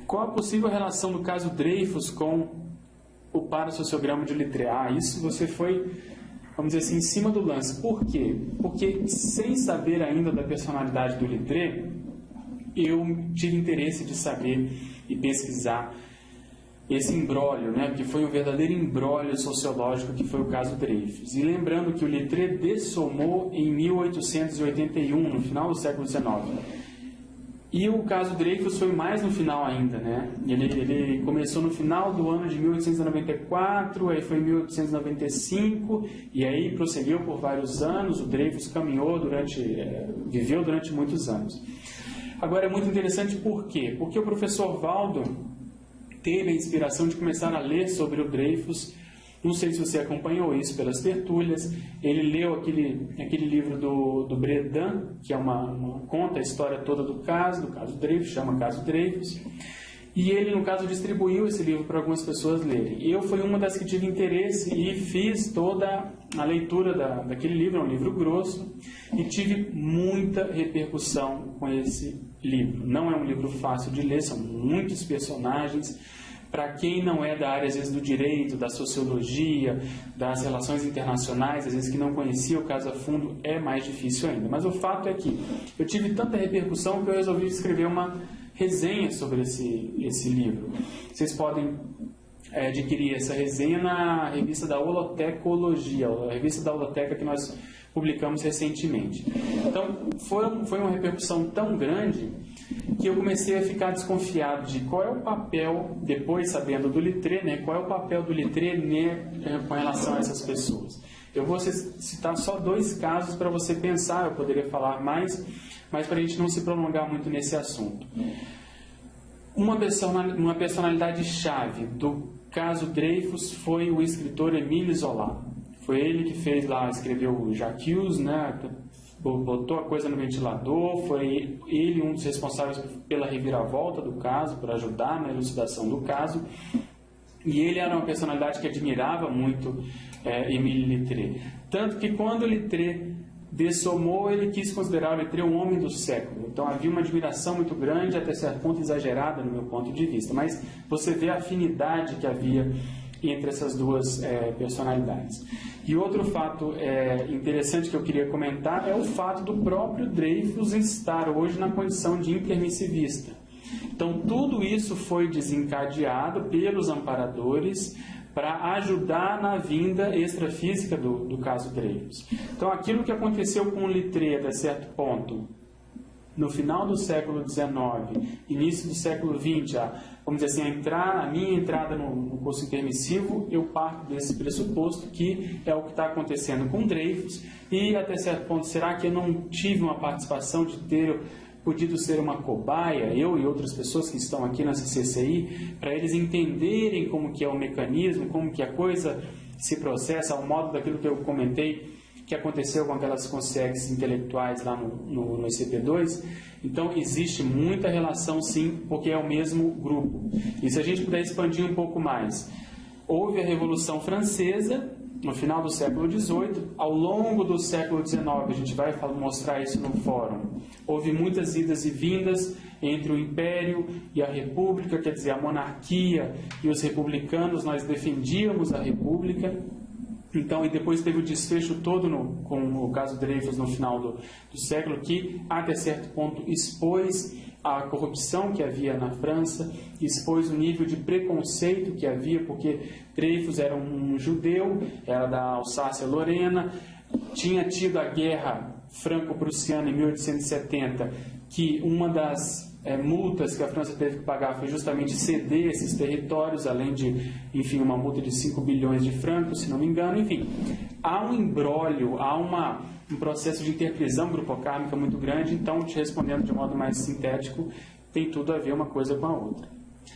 Qual a possível relação do caso Dreyfus com o parassociograma de Littré? Isso você foi, vamos dizer assim, em cima do lance. Por quê? Porque sem saber ainda da personalidade do Littré, eu tive interesse de saber e pesquisar esse imbróglio, né, que foi um verdadeiro imbróglio sociológico, que foi o caso Dreyfus. E lembrando que o Littré dessomou em 1881, no final do século XIX. E o caso Dreyfus foi mais no final ainda, né? Ele começou no final do ano de 1894, aí foi em 1895, e aí prosseguiu por vários anos. O Dreyfus viveu durante muitos anos. Agora é muito interessante por quê? Porque o professor Valdo teve a inspiração de começar a ler sobre o Dreyfus. Não sei se você acompanhou isso pelas tertúlias. Ele leu aquele livro do Bredan, que conta a história toda do caso Dreyfus, chama Caso Dreyfus. E ele, no caso, distribuiu esse livro para algumas pessoas lerem. Eu fui uma das que tive interesse e fiz toda a leitura daquele livro. É um livro grosso e tive muita repercussão com esse livro. Não é um livro fácil de ler, são muitos personagens. Para quem não é da área, às vezes, do direito, da sociologia, das relações internacionais, às vezes que não conhecia o caso a fundo, é mais difícil ainda. Mas o fato é que eu tive tanta repercussão que eu resolvi escrever uma resenha sobre esse livro. Vocês podem adquirir essa resenha na revista da Holotecologia, a revista da Holoteca que nós publicamos recentemente. Então, foi uma repercussão tão grande que eu comecei a ficar desconfiado de qual é o papel, depois sabendo do Littré, né, qual é o papel do Littré, né, com relação a essas pessoas. Eu vou citar só 2 casos para você pensar, eu poderia falar mais, mas para a gente não se prolongar muito nesse assunto. Uma personalidade chave do caso Dreyfus foi o escritor Émile Zola. Foi ele que escreveu o J'accuse, né, botou a coisa no ventilador. Foi ele um dos responsáveis pela reviravolta do caso, por ajudar na elucidação do caso. E ele era uma personalidade que admirava muito Émile Littré. Tanto que quando Littré dessomou, ele quis considerar o Littré um homem do século. Então havia uma admiração muito grande, até certo ponto exagerada no meu ponto de vista. Mas você vê a afinidade que havia entre essas duas personalidades. E outro fato interessante que eu queria comentar é o fato do próprio Dreyfus estar hoje na condição de impermissivista. Então tudo isso foi desencadeado pelos amparadores para ajudar na vinda extrafísica do caso Dreyfus. Então aquilo que aconteceu com o Littré até certo ponto, no final do século XIX, início do século XX, vamos dizer assim, a minha entrada no curso intermissivo, eu parto desse pressuposto que é o que está acontecendo com Dreyfus. E até certo ponto, será que eu não tive uma participação de ter podido ser uma cobaia, eu e outras pessoas que estão aqui na CCCI, para eles entenderem como que é o mecanismo, como que a coisa se processa, ao modo daquilo que eu comentei, que aconteceu com aquelas consciências intelectuais lá no ICP2. Então existe muita relação, sim, porque é o mesmo grupo. E se a gente puder expandir um pouco mais, houve a Revolução Francesa no final do século XVIII, ao longo do século XIX, a gente vai mostrar isso no fórum, houve muitas idas e vindas entre o Império e a República, quer dizer, a monarquia e os republicanos. Nós defendíamos a República. Então, e depois teve o desfecho todo com o caso Dreyfus no final do século, que até certo ponto expôs a corrupção que havia na França, expôs o nível de preconceito que havia, porque Dreyfus era um judeu, era da Alsácia-Lorena, tinha tido a guerra franco-prussiana em 1870, que uma das multas que a França teve que pagar foi justamente ceder esses territórios, além de, enfim, uma multa de 5 bilhões de francos, se não me engano. Enfim, há um imbróglio, há um processo de interprisão grupocármica muito grande. Então, te respondendo de modo mais sintético, tem tudo a ver uma coisa com a outra.